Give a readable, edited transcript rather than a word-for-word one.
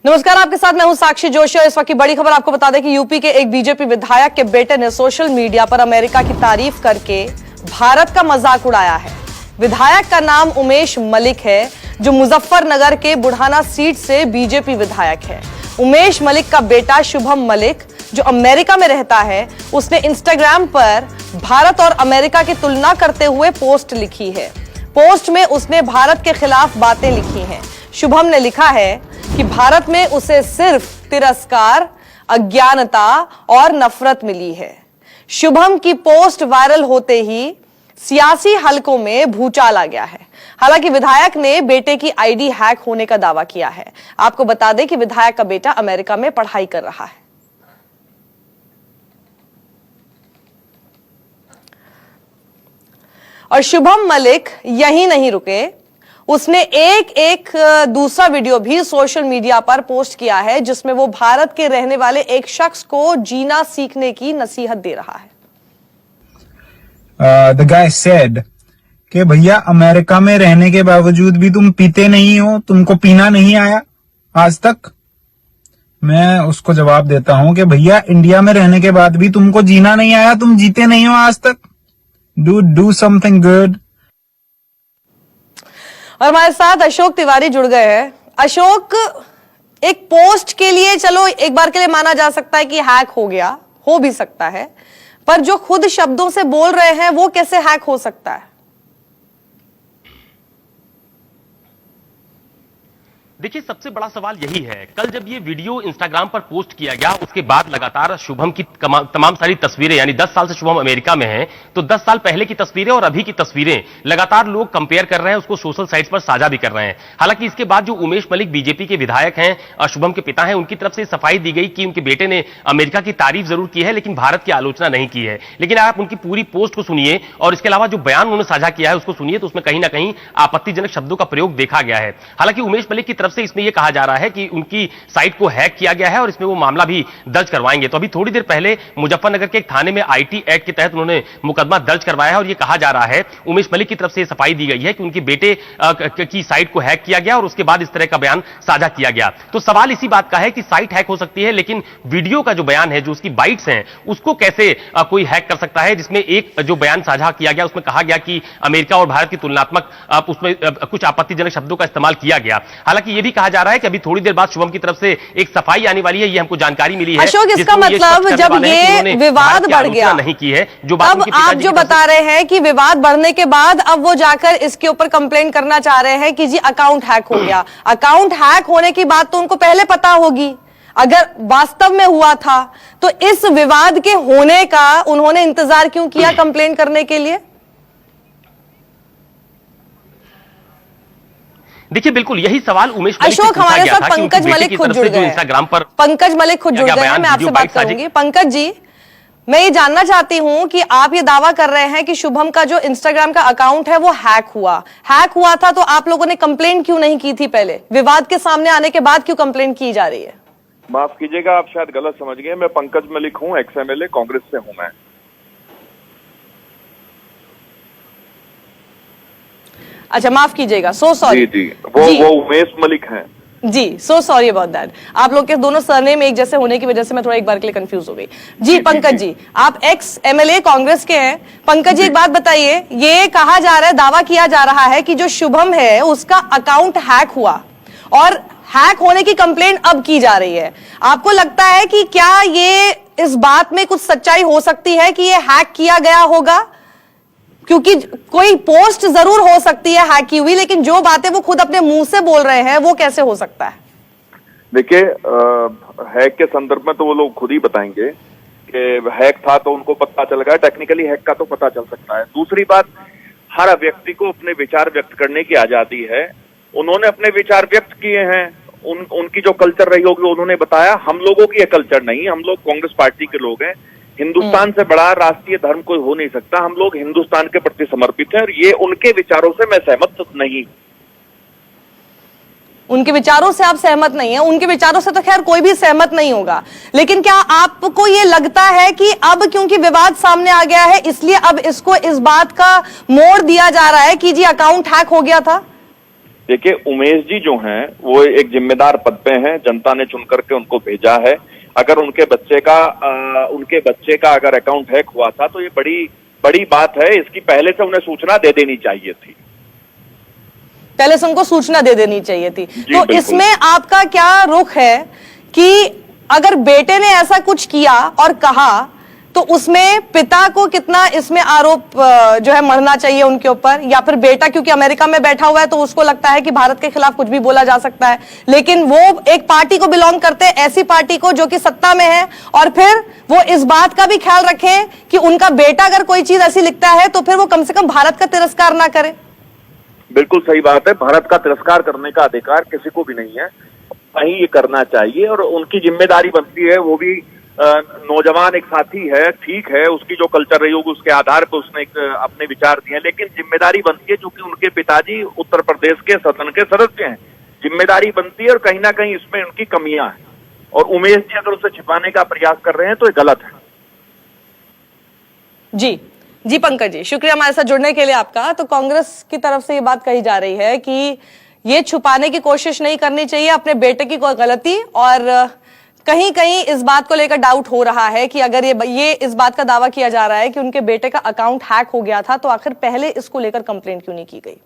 नमस्कार, आपके साथ मैं हूं साक्षी जोशी और इस वक्त की बड़ी खबर आपको बता दें कि यूपी के एक बीजेपी विधायक के बेटे ने सोशल मीडिया पर अमेरिका की तारीफ करके भारत का मजाक उड़ाया है। विधायक का नाम उमेश मलिक है, जो मुजफ्फरनगर के बुढ़ाना सीट से बीजेपी विधायक है। उमेश मलिक का बेटा शुभम मलिक, जो अमेरिका में रहता है, उसने इंस्टाग्राम पर भारत और अमेरिका की तुलना करते हुए पोस्ट लिखी है। पोस्ट में उसने भारत के खिलाफ बातें लिखी हैं। शुभम ने लिखा है कि भारत में उसे सिर्फ तिरस्कार, अज्ञानता और नफरत मिली है। शुभम की पोस्ट वायरल होते ही सियासी हलकों में भूचाल आ गया है। हालांकि विधायक ने बेटे की आईडी हैक होने का दावा किया है। आपको बता दें कि विधायक का बेटा अमेरिका में पढ़ाई कर रहा है। और शुभम मलिक यहीं नहीं रुके, उसने एक दूसरा वीडियो भी सोशल मीडिया पर पोस्ट किया है, जिसमें वो भारत के रहने वाले एक शख्स को जीना सीखने की नसीहत दे रहा है। The guy said कि भैया अमेरिका में रहने के बावजूद भी तुम पीते नहीं हो, तुमको पीना नहीं आया आज तक। मैं उसको जवाब देता हूं कि भैया इंडिया में रहने के बाद भी तुमको जीना नहीं आया, तुम जीते नहीं हो आज तक। Do something good। और हमारे साथ अशोक तिवारी जुड़ गए हैं। अशोक, एक पोस्ट के लिए चलो एक बार के लिए माना जा सकता है कि हैक हो गया, हो भी सकता है, पर जो खुद शब्दों से बोल रहे हैं वो कैसे हैक हो सकता है? देखिए, सबसे बड़ा सवाल यही है। कल जब ये वीडियो इंस्टाग्राम पर पोस्ट किया गया, उसके बाद लगातार शुभम की तमाम सारी तस्वीरें, यानी 10 साल से शुभम अमेरिका में हैं, तो 10 साल पहले की तस्वीरें और अभी की तस्वीरें लगातार लोग कंपेयर कर रहे हैं, उसको सोशल साइट्स पर साझा भी कर रहे हैं। हालांकि इसके बाद जो उमेश मलिक बीजेपी के विधायक हैं और शुभम के पिता हैं, उनकी तरफ से सफाई दी गई कि उनके बेटे ने अमेरिका की तारीफ जरूर की है, लेकिन भारत की आलोचना नहीं की है। लेकिन आप उनकी पूरी पोस्ट को सुनिए और इसके अलावा जो बयान उन्होंने साझा किया है उसको सुनिए, तो उसमें कहीं ना कहीं आपत्तिजनक शब्दों का प्रयोग देखा गया है। हालांकि उमेश मलिक की तरफ से इसमें यह कहा जा रहा है कि उनकी साइट को हैक किया गया है और इसमें वो मामला भी दर्ज करवाएंगे। तो अभी थोड़ी देर पहले मुजफ्फरनगर के एक थाने में आईटी एक्ट के तहत उन्होंने मुकदमा दर्ज करवाया है और यह कहा जा रहा है, उमेश मलिक की तरफ से सफाई दी गई है कि उनके बेटे की साइट को हैक किया गया और उसके बाद इस तरह का बयान साझा किया गया। तो सवाल इसी बात का है कि साइट हैक हो सकती है, लेकिन वीडियो का जो बयान है, जो उसकी बाइट्स हैं, उसको कैसे कोई हैक कर सकता है, जिसमें एक जो बयान साझा किया गया उसमें कहा गया कि अमेरिका और भारत की तुलनात्मक उसमें कुछ आपत्तिजनक शब्दों का इस्तेमाल किया गया। हालांकि यह भी कहा जा रहा है कि अभी थोड़ी देर बाद शुभम की तरफ से एक सफाई आने वाली है, ये हमको जानकारी मिली है। अशोक, इसका मतलब जब ये विवाद बढ़ गया नहीं की है, जो अब आप जो बता रहे हैं कि विवाद बढ़ने के बाद अब वो जाकर इसके ऊपर कंप्लेंट करना चाह रहे हैं कि जी अकाउंट हैक हो गया। अकाउंट हैक होने की बात तो उनको पहले पता होगी, अगर वास्तव में हुआ था तो इस विवाद के होने का उन्होंने इंतजार क्यों किया कंप्लेंट करने के लिए? देखिए, बिल्कुल यही सवाल उमेश मलिक अशोक, हमारे साथ पंकज मलिक खुद जुड़ गए इंस्टाग्राम पर। पंकज मलिक खुद जुड़ गए हैं, मैं आपसे बात करूंगी। पंकज जी, मैं ये जानना चाहती हूं कि आप ये दावा कर रहे हैं कि शुभम का जो इंस्टाग्राम का अकाउंट है वो हैक हुआ था, तो आप लोगों ने कंप्लेंट क्यों नहीं की थी पहले? विवाद के सामने आने के बाद क्यों कंप्लेंट की जा रही है? माफ कीजिएगा, आप शायद गलत समझ गए। मैं पंकज मलिक हूं, एक्स-एमएलए, कांग्रेस से हूं मैं। अच्छा, माफ कीजिएगा, सो सॉरी। जी, वो उमेश मलिक हैं जी, सो सॉरी अबाउट दैट। आप लोग के दोनों सरनेम एक जैसे होने की वजह से मैं थोड़ा एक बार के लिए कंफ्यूज हो गई। जी पंकज जी, आप एक्स-एमएलए कांग्रेस के हैं। पंकज जी, एक बात बताइए, ये कहा जा रहा है, दावा किया जा रहा है कि जो शुभम है उसका अकाउंट हैक हुआ और हैक होने की कंप्लेंट अब की जा रही है। आपको लगता है कि क्या ये इस बात में कुछ सच्चाई हो सकती है कि ये हैक किया गया होगा? क्योंकि कोई पोस्ट जरूर हो सकती है हैक की हुई, लेकिन जो बातें वो खुद अपने मुंह से बोल रहे हैं वो कैसे हो सकता है? देखिए, हैक के संदर्भ में तो वो लोग खुद ही बताएंगे कि हैक था तो उनको पता चल गया। टेक्निकली हैक का तो पता चल सकता है। दूसरी बात, हर व्यक्ति को अपने विचार व्यक्त करने की आजादी है। उन्होंने अपने विचार व्यक्त किए हैं, उनकी जो कल्चर रही होगी उन्होंने बताया। हम लोगों की यह कल्चर नहीं, हम लोग कांग्रेस पार्टी के लोग हैं। हिंदुस्तान से बड़ा राष्ट्रीय धर्म कोई हो नहीं सकता। हम लोग हिंदुस्तान के प्रति समर्पित हैं और ये उनके विचारों से मैं सहमत नहीं। उनके विचारों से आप सहमत नहीं है? उनके विचारों से तो खैर कोई भी सहमत नहीं होगा, लेकिन क्या आपको ये लगता है कि अब क्योंकि विवाद सामने आ गया है इसलिए अब इसको इस बात का मोड़ दिया जा रहा है कि जी अकाउंट हैक हो गया था? देखिए, उमेश जी जो हैं वो एक जिम्मेदार पद पे हैं, जनता ने चुन करके उनको भेजा है। अगर उनके बच्चे का अगर अकाउंट हैक हुआ था तो ये बड़ी बात है। इसकी पहले से उन्हें सूचना दे देनी चाहिए थी। पहले से उनको सूचना दे देनी चाहिए थी। तो बिल्कुल। इसमें आपका क्या रुख है कि अगर बेटे ने ऐसा कुछ किया और कहा तो उसमें पिता को कितना इसमें आरोप जो है मढ़ना चाहिए उनके ऊपर, या फिर बेटा क्योंकि अमेरिका में बैठा हुआ है तो उसको लगता है कि भारत के खिलाफ कुछ भी बोला जा सकता है, लेकिन वो एक पार्टी को बिलोंग करते हैं, ऐसी पार्टी को जो कि सत्ता में है, और फिर वो इस बात का भी ख्याल रखें कि उनका बेटा अगर कोई चीज ऐसी लिखता है तो फिर वो कम से कम भारत का तिरस्कार ना करे। बिल्कुल सही बात है। भारत का तिरस्कार करने का अधिकार किसी को भी नहीं है, कहीं ये करना चाहिए और उनकी जिम्मेदारी बनती है। वो भी नौजवान एक साथी है, ठीक है, उसकी जो कल्चर रही होगी उसके आधार पर उसने अपने विचार दिए हैं, लेकिन जिम्मेदारी बनती है क्योंकि उनके पिताजी उत्तर प्रदेश के सदन के सदस्य हैं। जिम्मेदारी बनती है और कहीं ना कहीं इसमें उनकी कमियां हैं, और उमेश जी अगर उसे छिपाने का प्रयास कर रहे हैं तो ये गलत है। जी पंकज जी, शुक्रिया हमारे साथ जुड़ने के लिए आपका। तो कांग्रेस की तरफ से ये बात कही जा रही है कि ये छुपाने की कोशिश नहीं करनी चाहिए अपने बेटे की कोई गलती, और कहीं कहीं इस बात को लेकर डाउट हो रहा है कि अगर ये इस बात का दावा किया जा रहा है कि उनके बेटे का अकाउंट हैक हो गया था तो आखिर पहले इसको लेकर कंप्लेंट क्यों नहीं की गई।